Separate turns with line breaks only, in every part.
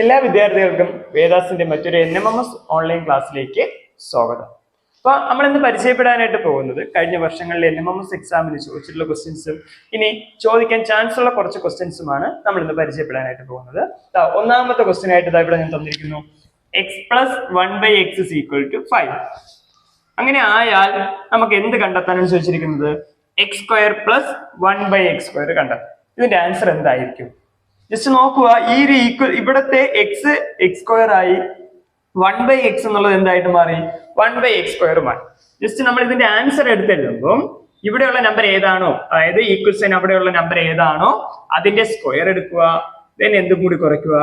എല്ലാ വിദ്യാർത്ഥികൾക്കും വേദാസിന്റെ മറ്റൊരു NMMS ഓൺലൈൻ ക്ലാസ്സിലേക്ക് സ്വാഗതം. അപ്പൊ നമ്മൾ ഇന്ന് പരിചയപ്പെടാനായിട്ട് പോകുന്നത് കഴിഞ്ഞ വർഷങ്ങളിലെ NMMS എക്സാമിന് ചോദിച്ചിട്ടുള്ള ക്വസ്റ്റ്യൻസും ഇനി ചോദിക്കാൻ ചാൻസ് ഉള്ള കുറച്ച് ക്വസ്റ്റ്യൻസുമാണ് നമ്മൾ ഇന്ന് പരിചയപ്പെടാനായിട്ട് പോകുന്നത്. ഒന്നാമത്തെ ക്വസ്റ്റ്യൻ ആയിട്ട് ഇവിടെ ഞാൻ തന്നിരിക്കുന്നു, x+1/x = 5. അങ്ങനെ ആയാൽ നമുക്ക് എന്ത് കണ്ടെത്താനാണ് ചോദിച്ചിരിക്കുന്നത്? x² + 1/x² കണ്ടെത്താം. ഇതിന്റെ ആൻസർ എന്തായിരിക്കും? ജസ്റ്റ് നോക്കുക, ഈ ഒരു ഇവിടത്തെ x² ആയി 1/x എന്നുള്ളത് എന്തായിട്ട് മാറി? 1/x² മാറി. ജസ്റ്റ് നമ്മൾ ഇതിന്റെ ആൻസർ എടുത്തെഴുതുമ്പോൾ ഇവിടെയുള്ള നമ്പർ ഏതാണോ, അതായത് ഈക്വൽ സൈൻ അവിടെയുള്ള നമ്പർ ഏതാണോ അതിന്റെ സ്ക്വയർ എടുക്കുക, then എന്തും കൂടി കുറയ്ക്കുക,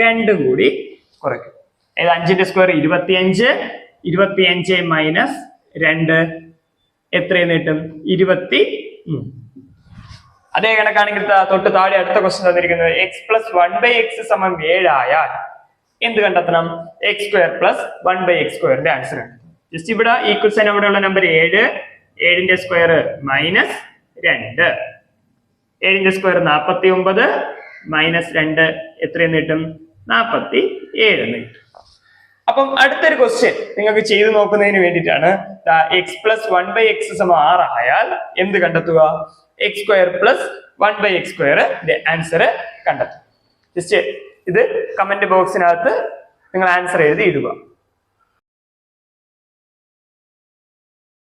2 കൂടി കുറയ്ക്കുക. അതായത് 5ന്റെ സ്ക്വയർ 25, 25 - 2 എത്രയെന്ന് കിട്ടും? 23. അതേ കണക്കാണെങ്കിൽ തൊട്ട് താഴെ അടുത്ത ക്വസ്റ്റ്യൻ തന്നിരിക്കുന്നത് x+1/x = 7 ആയാൽ എന്ത് കണ്ടെത്തണം? x² + 1/x² ആൻസർ ആണ്. ജസ്റ്റ് ഇവിടെ ഈക്വൽ സൈൻ അവിടെയുള്ള നമ്പർ 7, 7ന്റെ സ്ക്വയർ -2, 7ന്റെ സ്ക്വയർ 49 -2 എത്രയെന്ന് കിട്ടും? 47 എന്ന് കിട്ടും. അപ്പം അടുത്തൊരു ക്വസ്റ്റ്യൻ നിങ്ങൾക്ക് ചെയ്തു നോക്കുന്നതിന് വേണ്ടിയിട്ടാണ്, x+1/x = 6 ആയാൽ എന്ത് കണ്ടെത്തുക? x² + 1/x² ആൻസർ കണ്ടെത്തും. ജസ്റ്റ് ഇത് കമന്റ് ബോക്സിനകത്ത് നിങ്ങൾ ആൻസർ എഴുതി ഇടുക.